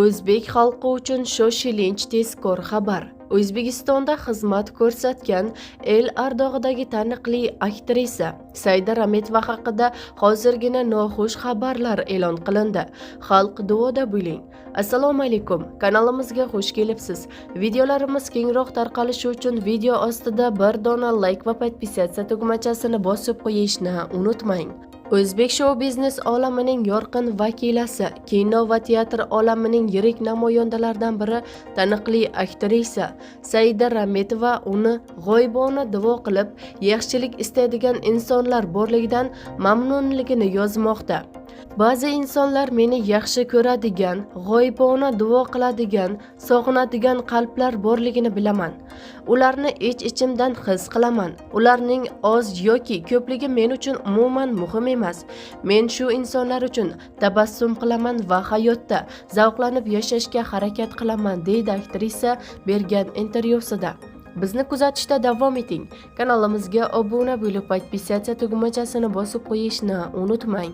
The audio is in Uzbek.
O'zbek xalqi uchun shoshilinch tezkor xabar. O'zbekistonda xizmat ko'rsatgan el ardog'idagi taniqli aktrisa Saida Rametova haqida hozirgina noxush xabarlar e'lon qilindi. Xalq duoda bo'ling. Assalomu alaykum. Kanalimizga xush kelibsiz. Videolarimiz kengroq tarqalishi uchun video ostida bir dona like va podpisatsiya tugmachasini bosib qo'yishni unutmang. O'zbek shou-biznes olamining yorqin vakilasi, kino va teatr olamining yirik namoyandalaridan biri taniqli aktrisa Saida Rametova uni g'oyibona duo qilib, yaxshilik istaydigan insonlar borligidan mamnunligini yozmoqda. Ba'zi insonlar meni yaxshi ko'radigan, g'oyibona duo qiladigan, sog'inadigan qalblar borligini bilaman. Ularni ich-ichimdan his qilaman. Ularning oz yoki ko'pligi men uchun umuman muhim emas. Men shu insonlar uchun tabassum qilaman va hayotda zavqlanib yashashga harakat qilaman, deydi aktrisa bergan intervyusida. Bizni kuzatishda davom eting. Kanalimizga obuna bo'lib, podpisatsiya tugmachasini bosib qo'yishni unutmang.